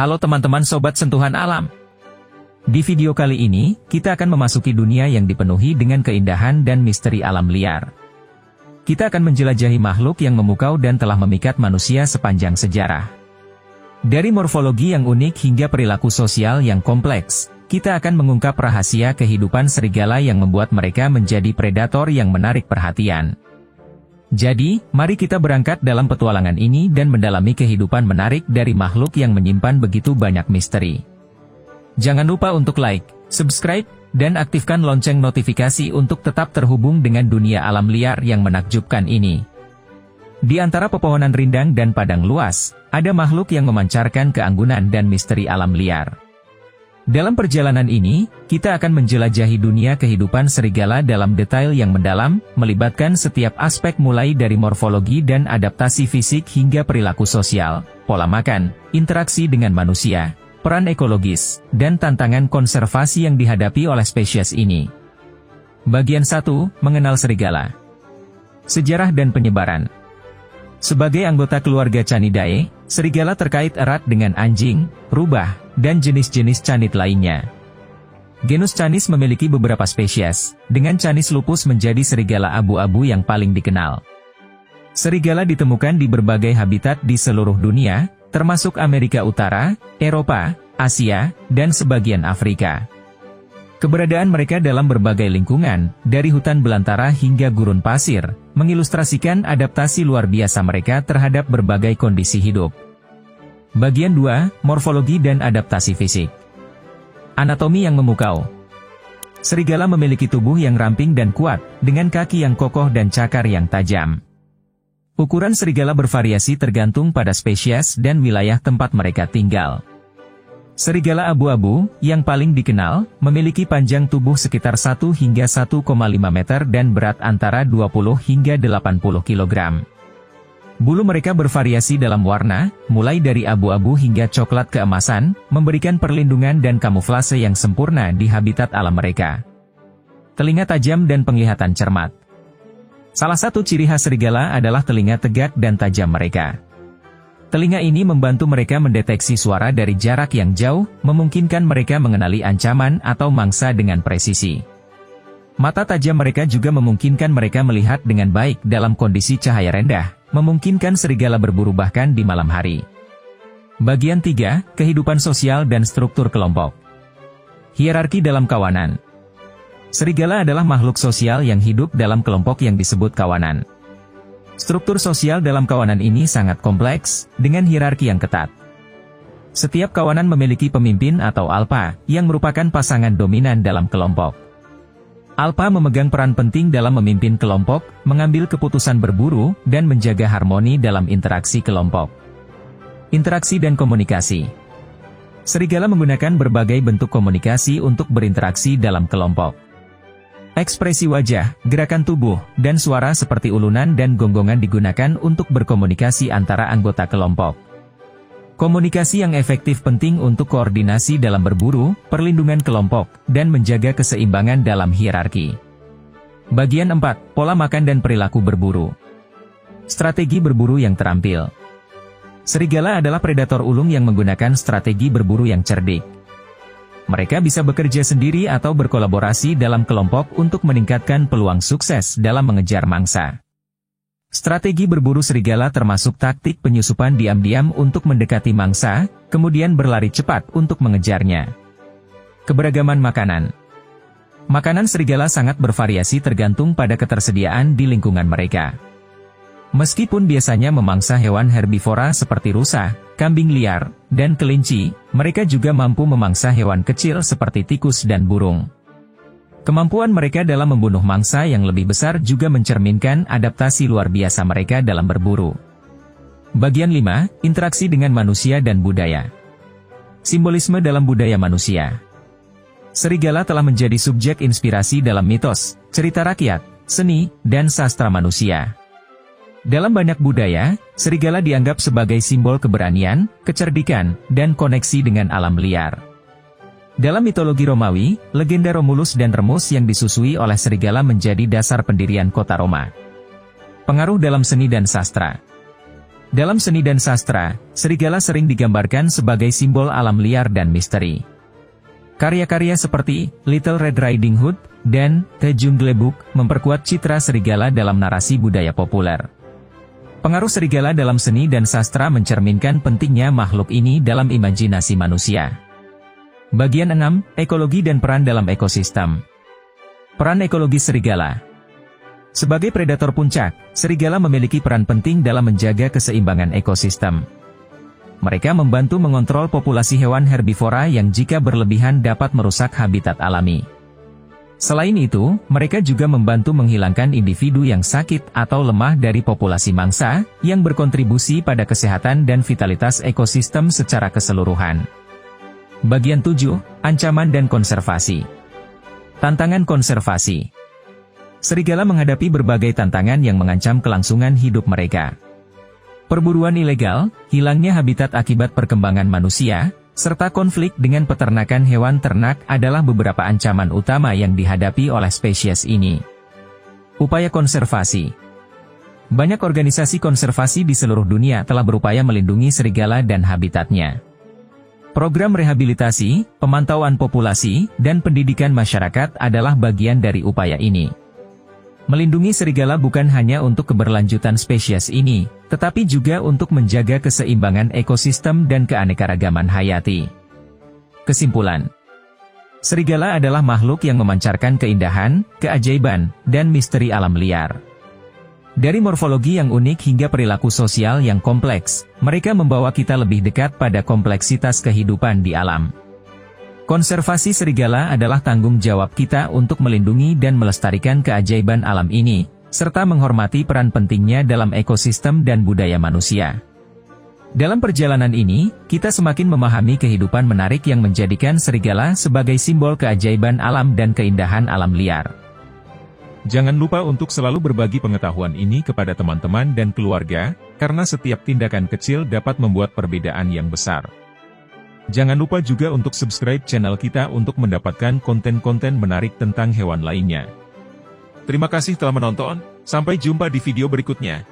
Halo teman-teman sobat sentuhan alam. Di video kali ini, kita akan memasuki dunia yang dipenuhi dengan keindahan dan misteri alam liar. Kita akan menjelajahi makhluk yang memukau dan telah memikat manusia sepanjang sejarah. Dari morfologi yang unik hingga perilaku sosial yang kompleks, kita akan mengungkap rahasia kehidupan serigala yang membuat mereka menjadi predator yang menarik perhatian. Jadi, mari kita berangkat dalam petualangan ini dan mendalami kehidupan menarik dari makhluk yang menyimpan begitu banyak misteri. Jangan lupa untuk like, subscribe, dan aktifkan lonceng notifikasi untuk tetap terhubung dengan dunia alam liar yang menakjubkan ini. Di antara pepohonan rindang dan padang luas, ada makhluk yang memancarkan keanggunan dan misteri alam liar. Dalam perjalanan ini, kita akan menjelajahi dunia kehidupan serigala dalam detail yang mendalam, melibatkan setiap aspek mulai dari morfologi dan adaptasi fisik hingga perilaku sosial, pola makan, interaksi dengan manusia, peran ekologis, dan tantangan konservasi yang dihadapi oleh spesies ini. Bagian 1, Mengenal serigala. Sejarah dan penyebaran. Sebagai anggota keluarga Canidae, serigala terkait erat dengan anjing, rubah, dan jenis-jenis canid lainnya. Genus Canis memiliki beberapa spesies, dengan Canis lupus menjadi serigala abu-abu yang paling dikenal. Serigala ditemukan di berbagai habitat di seluruh dunia, termasuk Amerika Utara, Eropa, Asia, dan sebagian Afrika. Keberadaan mereka dalam berbagai lingkungan, dari hutan belantara hingga gurun pasir, mengilustrasikan adaptasi luar biasa mereka terhadap berbagai kondisi hidup. Bagian 2, Morfologi dan adaptasi fisik. Anatomi yang memukau. Serigala memiliki tubuh yang ramping dan kuat, dengan kaki yang kokoh dan cakar yang tajam. Ukuran serigala bervariasi tergantung pada spesies dan wilayah tempat mereka tinggal. Serigala abu-abu, yang paling dikenal, memiliki panjang tubuh sekitar 1 hingga 1,5 meter dan berat antara 20 hingga 80 kg. Bulu mereka bervariasi dalam warna, mulai dari abu-abu hingga coklat keemasan, memberikan perlindungan dan kamuflase yang sempurna di habitat alam mereka. Telinga tajam dan penglihatan cermat. Salah satu ciri khas serigala adalah telinga tegak dan tajam mereka. Telinga ini membantu mereka mendeteksi suara dari jarak yang jauh, memungkinkan mereka mengenali ancaman atau mangsa dengan presisi. Mata tajam mereka juga memungkinkan mereka melihat dengan baik dalam kondisi cahaya rendah, memungkinkan serigala berburu bahkan di malam hari. Bagian 3, Kehidupan sosial dan struktur kelompok. Hierarki dalam kawanan. Serigala adalah makhluk sosial yang hidup dalam kelompok yang disebut kawanan. Struktur sosial dalam kawanan ini sangat kompleks, dengan hierarki yang ketat. Setiap kawanan memiliki pemimpin atau alfa, yang merupakan pasangan dominan dalam kelompok. Alfa memegang peran penting dalam memimpin kelompok, mengambil keputusan berburu, dan menjaga harmoni dalam interaksi kelompok. Interaksi dan komunikasi. Serigala menggunakan berbagai bentuk komunikasi untuk berinteraksi dalam kelompok. Ekspresi wajah, gerakan tubuh, dan suara seperti ulunan dan gonggongan digunakan untuk berkomunikasi antara anggota kelompok. Komunikasi yang efektif penting untuk koordinasi dalam berburu, perlindungan kelompok, dan menjaga keseimbangan dalam hierarki. Bagian 4, Pola makan dan perilaku berburu. Strategi berburu yang terampil. Serigala adalah predator ulung yang menggunakan strategi berburu yang cerdik. Mereka bisa bekerja sendiri atau berkolaborasi dalam kelompok untuk meningkatkan peluang sukses dalam mengejar mangsa. Strategi berburu serigala termasuk taktik penyusupan diam-diam untuk mendekati mangsa, kemudian berlari cepat untuk mengejarnya. Keberagaman makanan. Makanan serigala sangat bervariasi tergantung pada ketersediaan di lingkungan mereka. Meskipun biasanya memangsa hewan herbivora seperti rusa, kambing liar, dan kelinci, mereka juga mampu memangsa hewan kecil seperti tikus dan burung. Kemampuan mereka dalam membunuh mangsa yang lebih besar juga mencerminkan adaptasi luar biasa mereka dalam berburu. Bagian 5, Interaksi dengan manusia dan budaya. Simbolisme dalam budaya manusia. Serigala telah menjadi subjek inspirasi dalam mitos, cerita rakyat, seni, dan sastra manusia. Dalam banyak budaya, serigala dianggap sebagai simbol keberanian, kecerdikan, dan koneksi dengan alam liar. Dalam mitologi Romawi, legenda Romulus dan Remus yang disusui oleh serigala menjadi dasar pendirian kota Roma. Pengaruh dalam seni dan sastra. Dalam seni dan sastra, serigala sering digambarkan sebagai simbol alam liar dan misteri. Karya-karya seperti Little Red Riding Hood dan The Jungle Book memperkuat citra serigala dalam narasi budaya populer. Pengaruh serigala dalam seni dan sastra mencerminkan pentingnya makhluk ini dalam imajinasi manusia. Bagian 6, Ekologi dan peran dalam ekosistem. Peran ekologis serigala. Sebagai predator puncak, serigala memiliki peran penting dalam menjaga keseimbangan ekosistem. Mereka membantu mengontrol populasi hewan herbivora yang jika berlebihan dapat merusak habitat alami. Selain itu, mereka juga membantu menghilangkan individu yang sakit atau lemah dari populasi mangsa, yang berkontribusi pada kesehatan dan vitalitas ekosistem secara keseluruhan. Bagian 7, Ancaman dan konservasi. Tantangan konservasi. Serigala menghadapi berbagai tantangan yang mengancam kelangsungan hidup mereka. Perburuan ilegal, hilangnya habitat akibat perkembangan manusia, serta konflik dengan peternakan hewan ternak adalah beberapa ancaman utama yang dihadapi oleh spesies ini. Upaya konservasi. Banyak organisasi konservasi di seluruh dunia telah berupaya melindungi serigala dan habitatnya. Program rehabilitasi, pemantauan populasi, dan pendidikan masyarakat adalah bagian dari upaya ini. Melindungi serigala bukan hanya untuk keberlanjutan spesies ini, tetapi juga untuk menjaga keseimbangan ekosistem dan keanekaragaman hayati. Kesimpulan. Serigala adalah makhluk yang memancarkan keindahan, keajaiban, dan misteri alam liar. Dari morfologi yang unik hingga perilaku sosial yang kompleks, mereka membawa kita lebih dekat pada kompleksitas kehidupan di alam. Konservasi serigala adalah tanggung jawab kita untuk melindungi dan melestarikan keajaiban alam ini, serta menghormati peran pentingnya dalam ekosistem dan budaya manusia. Dalam perjalanan ini, kita semakin memahami kehidupan menarik yang menjadikan serigala sebagai simbol keajaiban alam dan keindahan alam liar. Jangan lupa untuk selalu berbagi pengetahuan ini kepada teman-teman dan keluarga, karena setiap tindakan kecil dapat membuat perbedaan yang besar. Jangan lupa juga untuk subscribe channel kita untuk mendapatkan konten-konten menarik tentang hewan lainnya. Terima kasih telah menonton, sampai jumpa di video berikutnya.